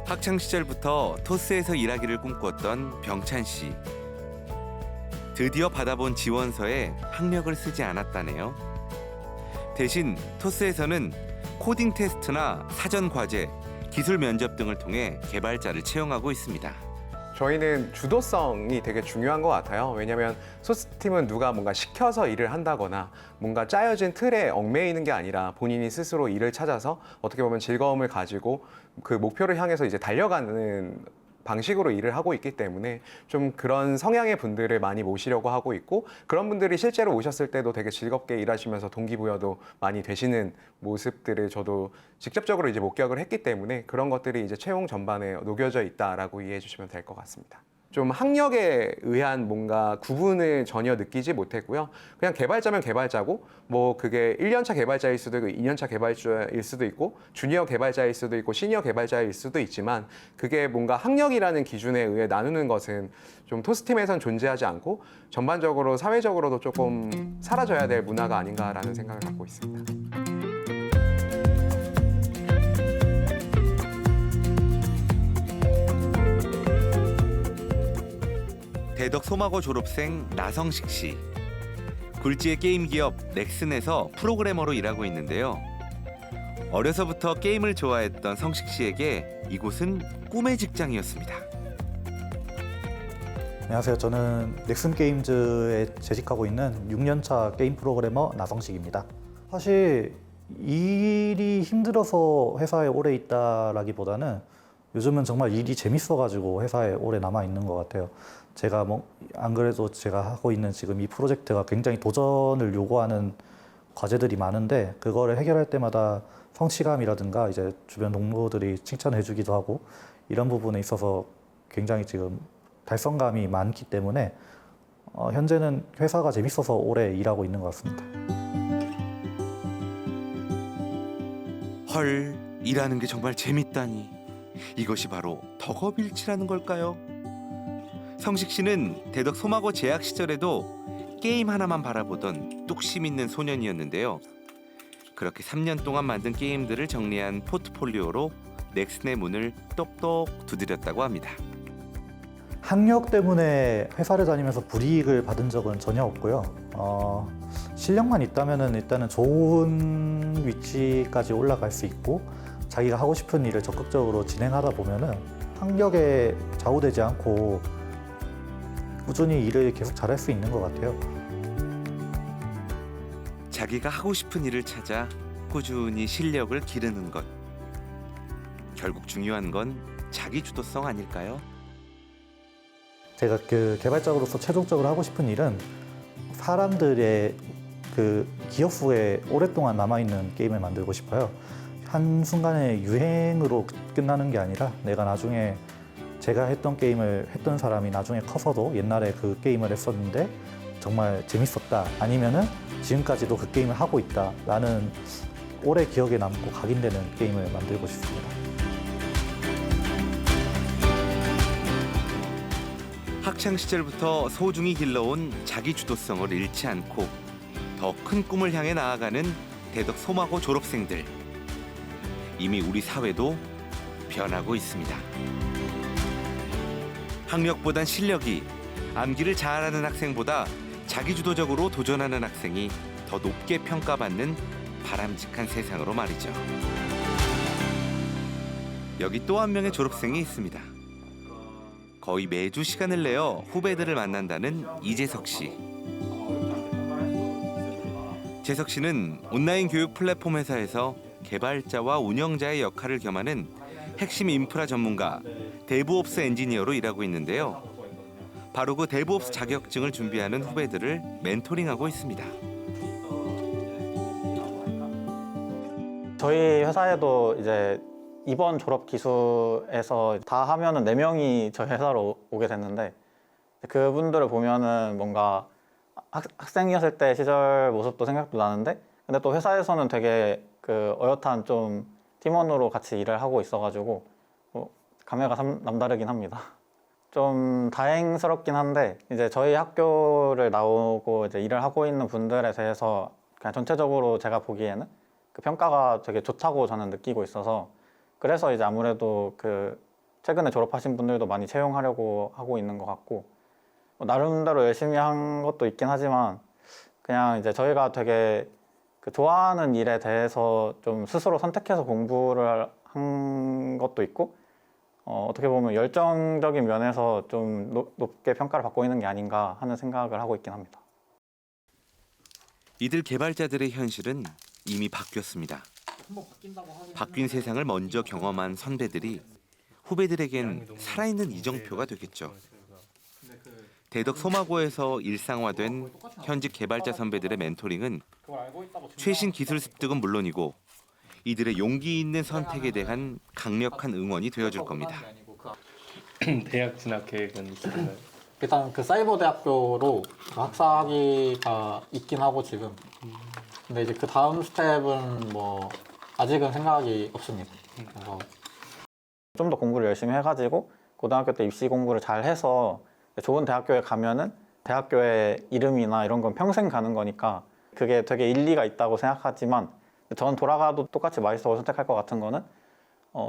학창시절부터 토스에서 일하기를 꿈꿨던 병찬 씨. 드디어 받아본 지원서에 학력을 쓰지 않았다네요. 대신 토스에서는 코딩 테스트나 사전 과제, 기술 면접 등을 통해 개발자를 채용하고 있습니다. 저희는 주도성이 되게 중요한 것 같아요. 왜냐하면 소스팀은 누가 뭔가 시켜서 일을 한다거나 뭔가 짜여진 틀에 얽매이는 게 아니라 본인이 스스로 일을 찾아서 어떻게 보면 즐거움을 가지고 그 목표를 향해서 이제 달려가는 방식으로 일을 하고 있기 때문에 좀 그런 성향의 분들을 많이 모시려고 하고 있고, 그런 분들이 실제로 오셨을 때도 되게 즐겁게 일하시면서 동기부여도 많이 되시는 모습들을 저도 직접적으로 이제 목격을 했기 때문에 그런 것들이 이제 채용 전반에 녹여져 있다라고 이해해 주시면 될 것 같습니다. 좀 학력에 의한 뭔가 구분을 전혀 느끼지 못했고요. 그냥 개발자면 개발자고, 뭐 그게 1년차 개발자일 수도 있고 2년차 개발자일 수도 있고 주니어 개발자일 수도 있고 시니어 개발자일 수도 있지만, 그게 뭔가 학력이라는 기준에 의해 나누는 것은 좀 토스팀에선 존재하지 않고 전반적으로 사회적으로도 조금 사라져야 될 문화가 아닌가라는 생각을 갖고 있습니다. 대덕 소마고 졸업생 나성식 씨. 굴지의 게임 기업 넥슨에서 프로그래머로 일하고 있는데요. 어려서부터 게임을 좋아했던 성식 씨에게 이곳은 꿈의 직장이었습니다. 안녕하세요. 저는 넥슨 게임즈에 재직하고 있는 6년차 게임 프로그래머 나성식입니다. 사실 일이 힘들어서 회사에 오래 있다라기보다는 요즘은 정말 일이 재밌어가지고 회사에 오래 남아 있는 것 같아요. 제가 안 그래도 제가 하고 있는 지금 이 프로젝트가 굉장히 도전을 요구하는 과제들이 많은데, 그거를 해결할 때마다 성취감이라든가 이제 주변 동료들이 칭찬해 주기도 하고 이런 부분에 있어서 굉장히 지금 달성감이 많기 때문에 현재는 회사가 재밌어서 오래 일하고 있는 것 같습니다. 헐, 일하는 게 정말 재밌다니. 이것이 바로 덕업일치라는 걸까요? 성식 씨는 대덕 소마고 재학 시절에도 게임 하나만 바라보던 뚝심 있는 소년이었는데요. 그렇게 3년 동안 만든 게임들을 정리한 포트폴리오로 넥슨의 문을 똑똑 두드렸다고 합니다. 학력 때문에 회사를 다니면서 불이익을 받은 적은 전혀 없고요. 실력만 있다면 일단은 좋은 위치까지 올라갈 수 있고, 자기가 하고 싶은 일을 적극적으로 진행하다 보면은 학력에 좌우되지 않고 꾸준히 일을 계속 잘할 수 있는 것 같아요. 자기가 하고 싶은 일을 찾아 꾸준히 실력을 기르는 것. 결국 중요한 건 자기 주도성 아닐까요? 제가 그 개발자로서 최종적으로 하고 싶은 일은 사람들의 그 기억 속에 오랫동안 남아있는 게임을 만들고 싶어요. 한순간의 유행으로 끝나는 게 아니라 내가 나중에 제가 했던 게임을 했던 사람이 나중에 커서도 옛날에 그 게임을 했었는데 정말 재밌었다, 아니면은 지금까지도 그 게임을 하고 있다 라는 오래 기억에 남고 각인되는 게임을 만들고 싶습니다. 학창 시절부터 소중히 길러온 자기 주도성을 잃지 않고 더 큰 꿈을 향해 나아가는 대덕 소마고 졸업생들. 이미 우리 사회도 변하고 있습니다. 학력보단 실력이, 암기를 잘하는 학생보다 자기주도적으로 도전하는 학생이 더 높게 평가받는 바람직한 세상으로 말이죠. 여기 또 한 명의 졸업생이 있습니다. 거의 매주 시간을 내어 후배들을 만난다는 이재석 씨. 재석 씨는 온라인 교육 플랫폼 회사에서 개발자와 운영자의 역할을 겸하는 핵심 인프라 전문가, 데브옵스 엔지니어로 일하고 있는데요. 바로 그 데브옵스 자격증을 준비하는 후배들을 멘토링하고 있습니다. 저희 회사에도 이제 이번 졸업 기수에서 다 하면은 4명이 저희 회사로 오게 됐는데, 그분들을 보면은 뭔가 학생이었을 때 시절 모습도 생각도 나는데, 근데 또 회사에서는 되게 그 어엿한 좀 팀원으로 같이 일을 하고 있어가지고 감회가 남다르긴 합니다. 좀 다행스럽긴 한데, 이제 저희 학교를 나오고 이제 일을 하고 있는 분들에 대해서 그냥 전체적으로 제가 보기에는 그 평가가 되게 좋다고 저는 느끼고 있어서, 그래서 이제 아무래도 그 최근에 졸업하신 분들도 많이 채용하려고 하고 있는 것 같고, 나름대로 열심히 한 것도 있긴 하지만 그냥 이제 저희가 되게 그 좋아하는 일에 대해서 좀 스스로 선택해서 공부를 한 것도 있고, 어떻게 보면 열정적인 면에서 좀 높게 평가를 받고 있는 게 아닌가 하는 생각을 하고 있긴 합니다. 이들 개발자들의 현실은 이미 바뀌었습니다. 바뀐 세상을 먼저 경험한 선배들이 후배들에겐 살아있는 이정표가 되겠죠. 대덕 소마고에서 일상화된 현직 개발자 선배들의 멘토링은 최신 기술 습득은 물론이고 이들의 용기 있는 선택에 대한 강력한 응원이 되어줄 겁니다. 대학 진학 계획은 있을까요? 일단 그 사이버 대학교로 학사학위가 있긴 하고 지금. 근데 이제 그 다음 스텝은 뭐 아직은 생각이 없습니다. 그래서 좀 더 공부를 열심히 해가지고 고등학교 때 입시 공부를 잘 해서 좋은 대학교에 가면은 대학교의 이름이나 이런 건 평생 가는 거니까 그게 되게 일리가 있다고 생각하지만 저는 돌아가도 똑같이 마이스터를 선택할 것 같은 거는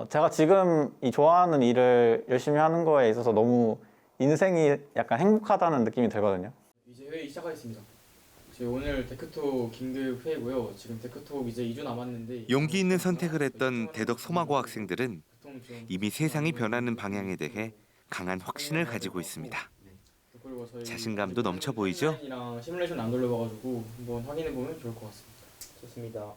제가 지금 이 좋아하는 일을 열심히 하는 거에 있어서 너무 인생이 약간 행복하다는 느낌이 들거든요. 이제 회의 시작하겠습니다. 저희 오늘 데크톡 긴급 회의고요. 지금 데크톡 이제 2주 남았는데 용기 있는 선택을 했던 대덕 소마고 학생들은 이미 세상이 변하는 방향에 대해 강한 확신을 가지고 있습니다. 자신감도 넘쳐 보이죠? 디자인이랑 시뮬레이션 안 돌려봐가지고 한번 확인해 보면 좋을 것 같습니다. 좋습니다.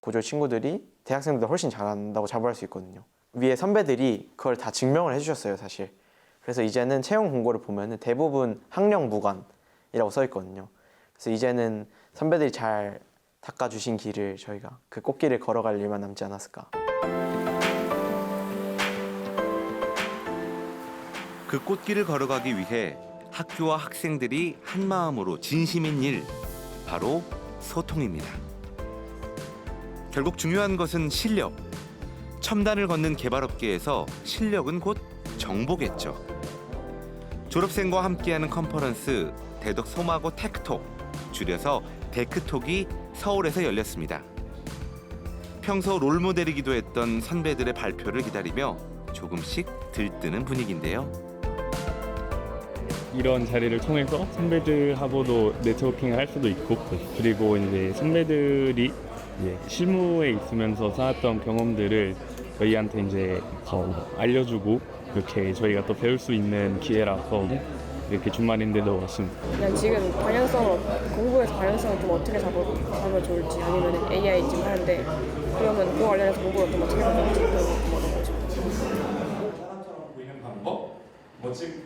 고졸 친구들이 대학생보다 훨씬 잘한다고 자부할 수 있거든요. 위에 선배들이 그걸 다 증명을 해주셨어요, 사실. 그래서 이제는 채용 공고를 보면 대부분 학력 무관이라고 써 있거든요. 그래서 이제는 선배들이 잘 닦아주신 길을 저희가 그 꽃길을 걸어갈 일만 남지 않았을까. 그 꽃길을 걸어가기 위해 학교와 학생들이 한 마음으로 진심인 일, 바로 소통입니다. 결국 중요한 것은 실력. 첨단을 걷는 개발업계에서 실력은 곧 정보겠죠. 졸업생과 함께하는 컨퍼런스 대덕 소마고 테크톡, 줄여서 데크톡이 서울에서 열렸습니다. 평소 롤모델이기도 했던 선배들의 발표를 기다리며 조금씩 들뜨는 분위기인데요. 이런 자리를 통해서 선배들하고도 네트워킹을 할 수도 있고, 그리고 이제 선배들이 이제 실무에 있으면서 쌓았던 경험들을 저희한테 이제 알려주고 이렇게 저희가 또 배울 수 있는 기회라서 이렇게 주말인데도 왔습니다. 그냥 지금 방향성을 공부에서 방향성을 좀 어떻게 잡으면 좋을지, 아니면 AI 지금 하는데 그러면 그거 관련해서 공부를 좀 어떻게 하면 좋을지 그런 거죠.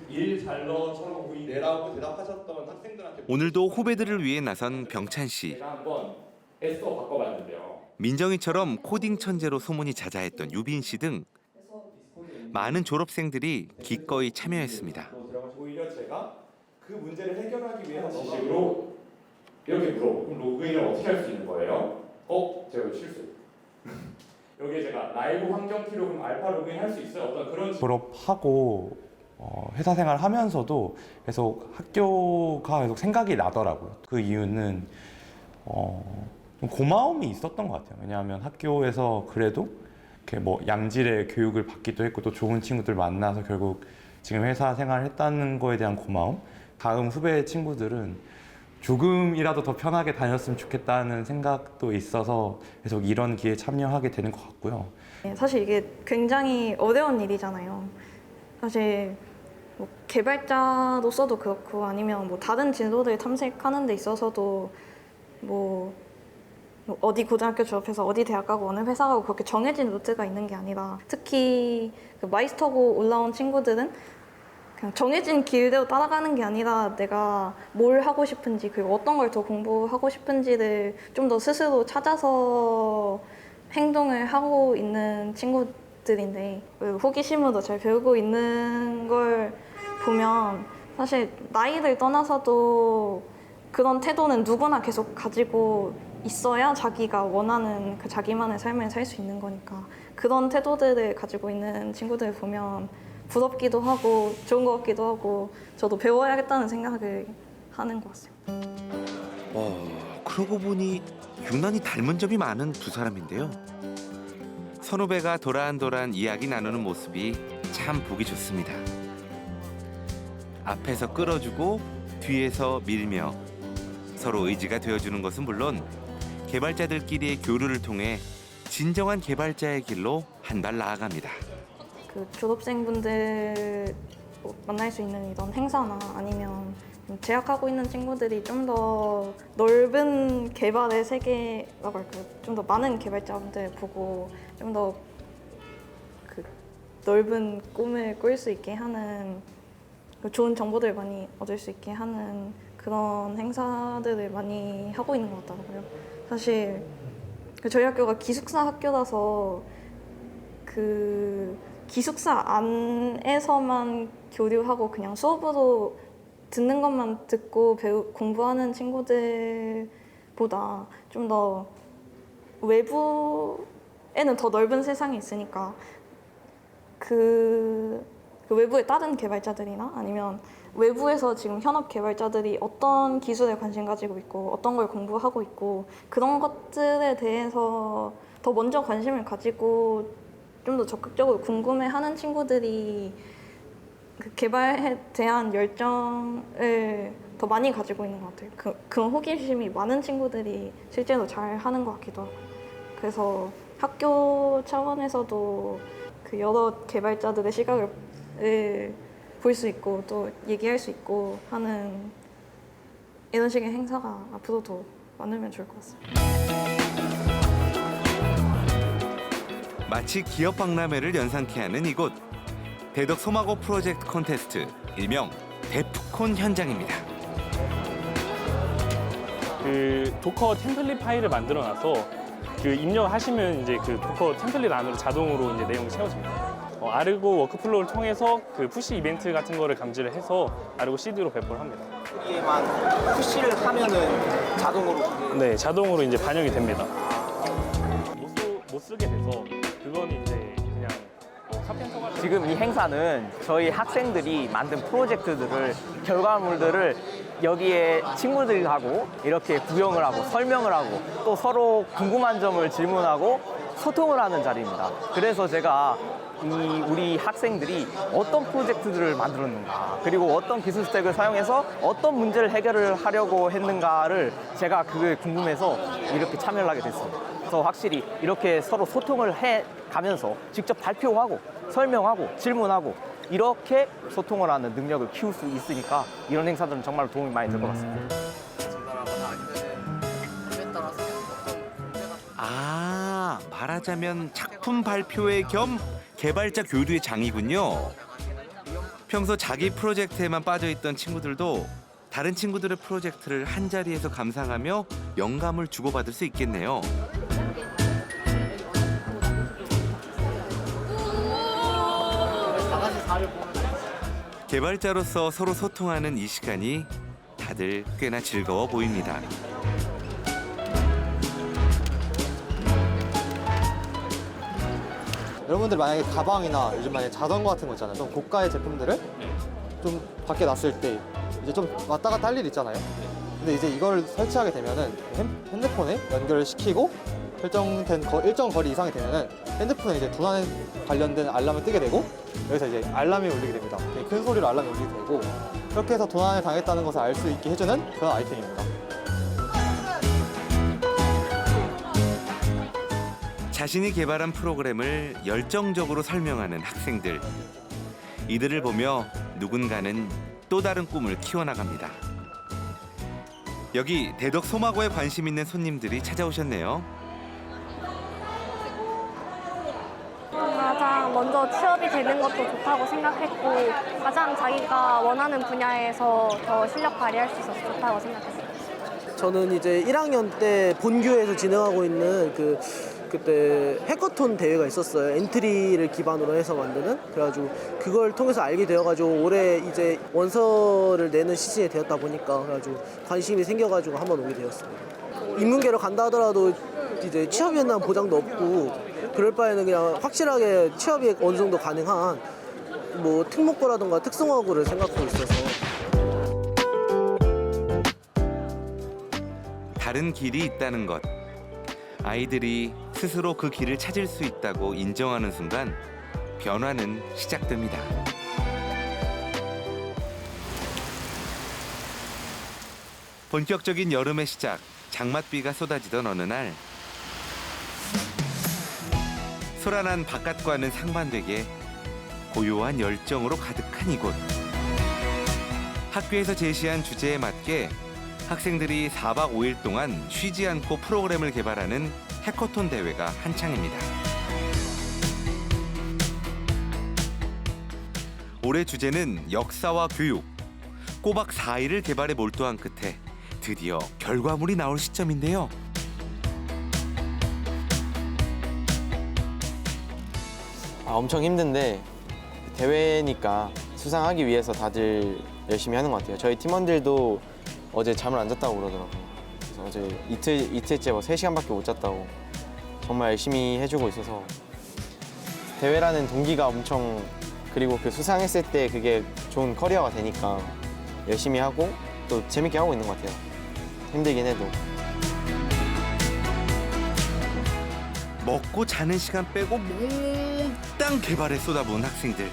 일 잘러처럼 보이네라고 대답하셨던 학생들한테 오늘도 후배들을 위해 나선 병찬 씨. 제가 한번 애써 바꿔봤는데요. 민정이처럼 코딩 천재로 소문이 자자했던 유빈 씨 등 많은 졸업생들이 기꺼이 참여했습니다. 오히려 제가 그 문제를 해결하기 위해서 지식으로 이렇게 물어보고 그럼 로그인을 어떻게 할 수 있는 거예요? 제가 실수. 여기에 제가 라이브 환경 키로 그럼 알파 로그인 할 수 있어요? 어떤 그런 졸업하고 회사 생활 하면서도 계속 학교가 계속 생각이 나더라고요. 그 이유는 좀 고마움이 있었던 것 같아요. 왜냐하면 학교에서 그래도 이렇게 뭐 양질의 교육을 받기도 했고 또 좋은 친구들 만나서 결국 지금 회사 생활을 했다는 거에 대한 고마움. 다음 후배 친구들은 조금이라도 더 편하게 다녔으면 좋겠다는 생각도 있어서 계속 이런 기회에 참여하게 되는 것 같고요. 사실 이게 굉장히 어려운 일이잖아요. 사실 뭐 개발자로서도 그렇고 아니면 뭐 다른 진로를 탐색하는 데 있어서도 뭐 어디 고등학교 졸업해서 어디 대학 가고 어느 회사 가고 그렇게 정해진 루트가 있는 게 아니라 특히 그 마이스터고 올라온 친구들은 그냥 정해진 길대로 따라가는 게 아니라 내가 뭘 하고 싶은지 그리고 어떤 걸 더 공부하고 싶은지를 좀 더 스스로 찾아서 행동을 하고 있는 친구들인데 호기심으로 잘 배우고 있는 걸 보면 사실 나이를 떠나서도 그런 태도는 누구나 계속 가지고 있어야 자기가 원하는 그 자기만의 삶을 살 수 있는 거니까 그런 태도들을 가지고 있는 친구들을 보면 부럽기도 하고 좋은 것 같기도 하고 저도 배워야겠다는 생각을 하는 것 같습니다. 그러고 보니 유난히 닮은 점이 많은 두 사람인데요. 선후배가 도란도란 이야기 나누는 모습이 참 보기 좋습니다. 앞에서 끌어주고 뒤에서 밀며 서로 의지가 되어주는 것은 물론 개발자들끼리의 교류를 통해 진정한 개발자의 길로 한 발 나아갑니다. 그 졸업생분들 만날 수 있는 이런 행사나 아니면 재학하고 있는 친구들이 좀 더 넓은 개발의 세계라고 할까요? 좀 더 많은 개발자분들 보고 좀 더 그 넓은 꿈을 꿀 수 있게 하는 좋은 정보들을 많이 얻을 수 있게 하는 그런 행사들을 많이 하고 있는 것 같더라고요. 사실 저희 학교가 기숙사 학교라서 그 기숙사 안에서만 교류하고 그냥 수업으로 듣는 것만 듣고 공부하는 친구들보다 좀 더 외부에는 더 넓은 세상이 있으니까 그 외부의 다른 개발자들이나 아니면 외부에서 지금 현업 개발자들이 어떤 기술에 관심 가지고 있고 어떤 걸 공부하고 있고 그런 것들에 대해서 더 먼저 관심을 가지고 좀 더 적극적으로 궁금해하는 친구들이 그 개발에 대한 열정을 더 많이 가지고 있는 것 같아요. 그런 호기심이 많은 친구들이 실제로 잘 하는 것 같기도 하고. 그래서 학교 차원에서도 그 여러 개발자들의 시각을 볼 수 있고 또 얘기할 수 있고 하는 이런 식의 행사가 앞으로도 많으면 좋을 것 같습니다. 마치 기업 박람회를 연상케 하는 이곳. 대덕 소마고 프로젝트 콘테스트, 일명 데프콘 현장입니다. 그 도커 템플릿 파일을 만들어놔서 그 입력하시면 이제 그 도커 템플릿 안으로 자동으로 이제 내용이 채워집니다. 아르고 워크플로우를 통해서 그 푸시 이벤트 같은 거를 감지를 해서 아르고 CD로 배포를 합니다. 여기에만 푸시를 하면은 자동으로 네, 자동으로 이제 반영이 됩니다. 못 쓰게 돼서 그거는 이제 그냥 카펜터가 지금 이 행사는 저희 학생들이 만든 프로젝트들을 결과물들을 여기에 친구들하고 이렇게 구경을 하고 설명을 하고 또 서로 궁금한 점을 질문하고 소통을 하는 자리입니다. 그래서 제가 우리 학생들이 어떤 프로젝트들을 만들었는가 그리고 어떤 기술 스택을 사용해서 어떤 문제를 해결을 하려고 했는가를 제가 그게 궁금해서 이렇게 참여를 하게 됐습니다. 그래서 확실히 이렇게 서로 소통을 해가면서 직접 발표하고 설명하고 질문하고 이렇게 소통을 하는 능력을 키울 수 있으니까 이런 행사들은 정말 도움이 많이 될 것 같습니다. 아, 말하자면 작품 발표회 겸 개발자 교류의 장이군요. 평소 자기 프로젝트에만 빠져있던 친구들도 다른 친구들의 프로젝트를 한자리에서 감상하며 영감을 주고받을 수 있겠네요. 개발자로서 서로 소통하는 이 시간이 다들 꽤나 즐거워 보입니다. 여러분들 만약에 가방이나 요즘 만약에 자전거 같은 거 있잖아요. 좀 고가의 제품들을 좀 밖에 놨을 때 이제 좀 왔다 갔다 할 일 있잖아요. 근데 이제 이걸 설치하게 되면은 핸드폰에 연결을 시키고 일정 거리 이상이 되면은 핸드폰에 이제 도난에 관련된 알람을 뜨게 되고 여기서 이제 알람이 울리게 됩니다. 큰 소리로 알람이 울리게 되고 그렇게 해서 도난을 당했다는 것을 알 수 있게 해주는 그런 아이템입니다. 자신이 개발한 프로그램을 열정적으로 설명하는 학생들. 이들을 보며 누군가는 또 다른 꿈을 키워나갑니다. 여기 대덕 소마고에 관심 있는 손님들이 찾아오셨네요. 가장 먼저 취업이 되는 것도 좋다고 생각했고 가장 자기가 원하는 분야에서 더 실력 발휘할 수 있어서 좋다고 생각했어요. 저는 이제 1학년 때 본교에서 진행하고 있는 그때 해커톤 대회가 있었어요. 엔트리를 기반으로 해서 만드는. 그래가지고 그걸 통해서 알게 되어가지고 올해 이제 원서를 내는 시즌이 되었다 보니까 그래가지고 관심이 생겨가지고 한번 오게 되었습니다. 인문계로 간다 하더라도 이제 취업에 대한 보장도 없고 그럴 바에는 그냥 확실하게 취업이 어느 정도 가능한 뭐 특목고라든가 특성화고를 생각하고 있어서. 다른 길이 있다는 것. 아이들이 스스로 그 길을 찾을 수 있다고 인정하는 순간 변화는 시작됩니다. 본격적인 여름의 시작, 장맛비가 쏟아지던 어느 날 소란한 바깥과는 상반되게 고요한 열정으로 가득한 이곳. 학교에서 제시한 주제에 맞게 학생들이 4박 5일 동안 쉬지 않고 프로그램을 개발하는 해커톤 대회가 한창입니다. 올해 주제는 역사와 교육. 꼬박 4일을 개발에 몰두한 끝에 드디어 결과물이 나올 시점인데요. 엄청 힘든데 대회니까 수상하기 위해서 다들 열심히 하는 것 같아요. 저희 팀원들도 어제 잠을 안 잤다고 그러더라고요. 그래서 어제 이틀째 3시간밖에 못 잤다고 정말 열심히 해주고 있어서 대회라는 동기가 엄청, 그리고 그 수상했을 때 그게 좋은 커리어가 되니까 열심히 하고 또 재밌게 하고 있는 것 같아요. 힘들긴 해도. 먹고 자는 시간 빼고 몽땅 개발에 쏟아부은 학생들.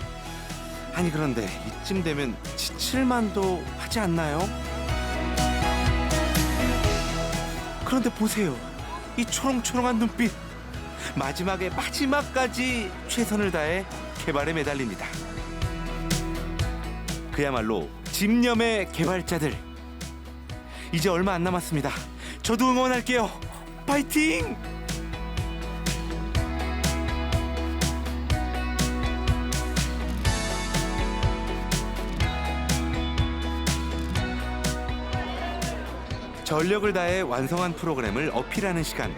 아니 그런데 이쯤 되면 지칠만도 하지 않나요? 그런데 보세요. 이 초롱초롱한 눈빛. 마지막까지 최선을 다해 개발에 매달립니다. 그야말로 집념의 개발자들. 이제 얼마 안 남았습니다. 저도 응원할게요. 파이팅! 전력을 다해 완성한 프로그램을 어필하는 시간.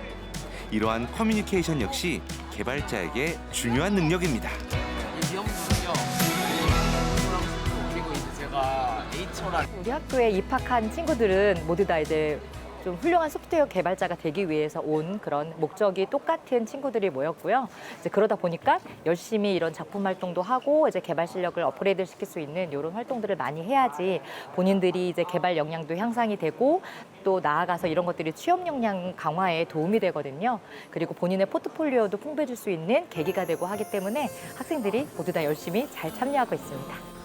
이러한 커뮤니케이션 역시 개발자에게 중요한 능력입니다. 그리고 이제 제가 H랑 우리 학교에 입학한 친구들은 모두 다 이제 좀 훌륭한 소프트웨어 개발자가 되기 위해서 온 그런 목적이 똑같은 친구들이 모였고요. 이제 그러다 보니까 열심히 이런 작품 활동도 하고 이제 개발 실력을 업그레이드 시킬 수 있는 이런 활동들을 많이 해야지 본인들이 이제 개발 역량도 향상이 되고 또 나아가서 이런 것들이 취업 역량 강화에 도움이 되거든요. 그리고 본인의 포트폴리오도 풍부해질 수 있는 계기가 되고 하기 때문에 학생들이 모두 다 열심히 잘 참여하고 있습니다.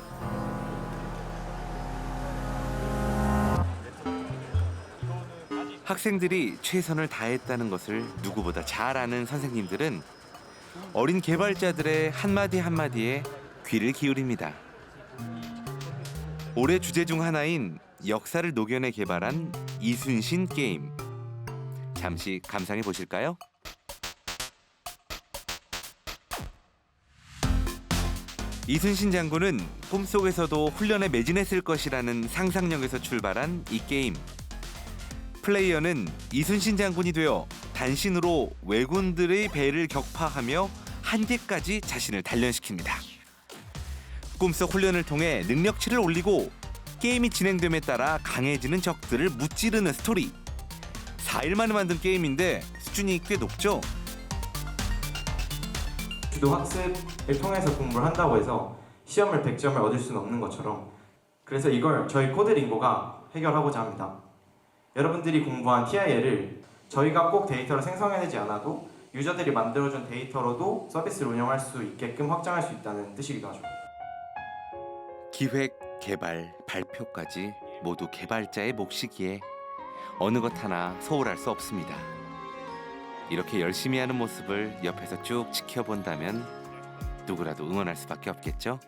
학생들이 최선을 다했다는 것을 누구보다 잘 아는 선생님들은 어린 개발자들의 한마디 한마디에 귀를 기울입니다. 올해 주제 중 하나인 역사를 녹여내 개발한 이순신 게임. 잠시 감상해 보실까요? 이순신 장군은 꿈속에서도 훈련에 매진했을 것이라는 상상력에서 출발한 이 게임. 플레이어는 이순신 장군이 되어 단신으로 왜군들의 배를 격파하며 한계까지 자신을 단련시킵니다. 꿈속 훈련을 통해 능력치를 올리고 게임이 진행됨에 따라 강해지는 적들을 무찌르는 스토리. 4일 만에 만든 게임인데 수준이 꽤 높죠? 주도 학습을 통해서 공부를 한다고 해서 시험을 100점을 얻을 수는 없는 것처럼 그래서 이걸 저희 코드링고가 해결하고자 합니다. 여러분들이 공부한 TIL을 저희가 꼭 데이터를 생성해내지 않아도 유저들이 만들어준 데이터로도 서비스를 운영할 수 있게끔 확장할 수 있다는 뜻이기도 하죠. 기획, 개발, 발표까지 모두 개발자의 몫이기에 어느 것 하나 소홀할 수 없습니다. 이렇게 열심히 하는 모습을 옆에서 쭉 지켜본다면 누구라도 응원할 수밖에 없겠죠?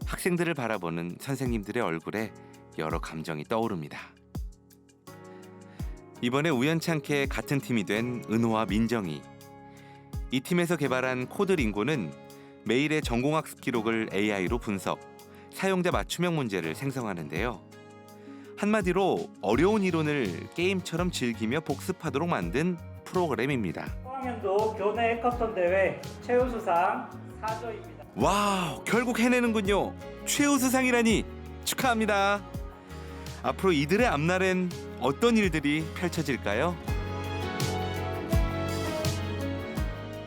학생들을 바라보는 선생님들의 얼굴에 여러 감정이 떠오릅니다. 이번에 우연찮게 같은 팀이 된 은호와 민정이. 이 팀에서 개발한 코드링고는 매일의 전공학습 기록을 AI로 분석, 사용자 맞춤형 문제를 생성하는데요. 한마디로 어려운 이론을 게임처럼 즐기며 복습하도록 만든 프로그램입니다. 4학년도 교내 해커톤 대회 최우수상 4조입니다. 와우, 결국 해내는군요. 최우수상이라니 축하합니다. 앞으로 이들의 앞날엔 어떤 일들이 펼쳐질까요?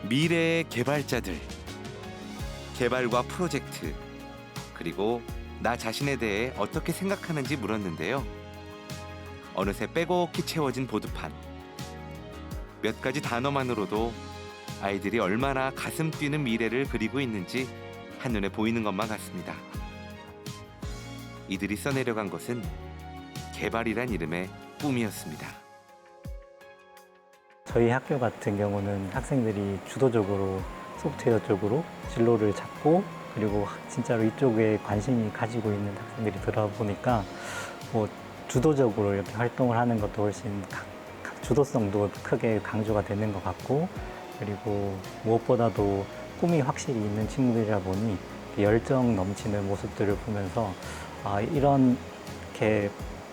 미래의 개발자들, 개발과 프로젝트, 그리고 나 자신에 대해 어떻게 생각하는지 물었는데요. 어느새 빼곡히 채워진 보드판. 몇 가지 단어만으로도 아이들이 얼마나 가슴 뛰는 미래를 그리고 있는지 한눈에 보이는 것만 같습니다. 이들이 써내려간 것은 개발이란 이름의 꿈이었습니다. 저희 학교 같은 경우는 학생들이 주도적으로 소프트웨어 쪽으로 진로를 잡고 그리고 진짜로 이쪽에 관심이 가지고 있는 학생들이 들어보니까 뭐 주도적으로 이렇게 활동을 하는 것도 훨씬 주도성도 크게 강조가 되는 것 같고, 그리고 무엇보다도 꿈이 확실히 있는 친구들이라 보니 열정 넘치는 모습들을 보면서 이렇게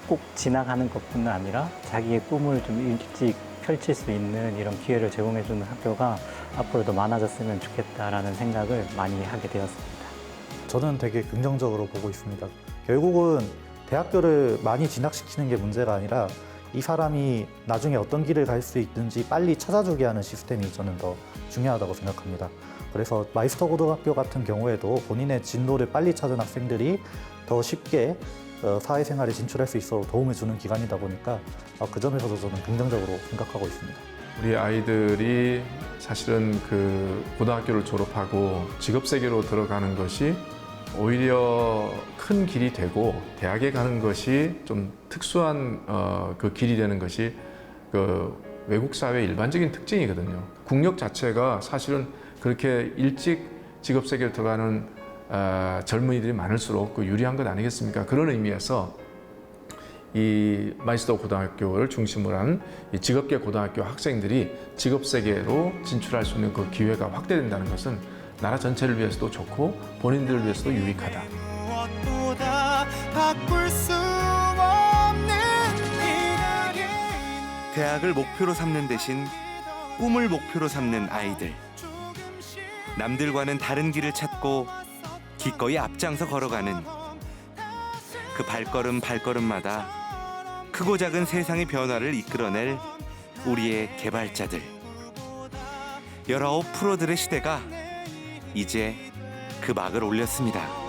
꼭 지나가는 것뿐 아니라 자기의 꿈을 좀 일찍 펼칠 수 있는 이런 기회를 제공해주는 학교가 앞으로도 많아졌으면 좋겠다라는 생각을 많이 하게 되었습니다. 저는 되게 긍정적으로 보고 있습니다. 결국은 대학교를 많이 진학시키는 게 문제가 아니라 이 사람이 나중에 어떤 길을 갈 수 있든지 빨리 찾아주게 하는 시스템이 저는 더 중요하다고 생각합니다. 그래서 마이스터 고등학교 같은 경우에도 본인의 진로를 빨리 찾은 학생들이 더 쉽게 사회생활에 진출할 수 있도록 도움을 주는 기관이다 보니까 그 점에서도 저는 긍정적으로 생각하고 있습니다. 우리 아이들이 사실은 그 고등학교를 졸업하고 직업세계로 들어가는 것이 오히려 큰 길이 되고 대학에 가는 것이 좀 특수한 그 길이 되는 것이 그 외국 사회의 일반적인 특징이거든요. 국력 자체가 사실은 그렇게 일찍 직업세계로 들어가는 젊은이들이 많을수록 그 유리한 것 아니겠습니까? 그런 의미에서 이 마이스터 고등학교를 중심으로 한 이 직업계 고등학교 학생들이 직업세계로 진출할 수 있는 그 기회가 확대된다는 것은 나라 전체를 위해서도 좋고 본인들을 위해서도 유익하다. 대학을 목표로 삼는 대신 꿈을 목표로 삼는 아이들. 남들과는 다른 길을 찾고 기꺼이 앞장서 걸어가는 그 발걸음마다 크고 작은 세상의 변화를 이끌어낼 우리의 개발자들. 19 프로들의 시대가 이제 그 막을 올렸습니다.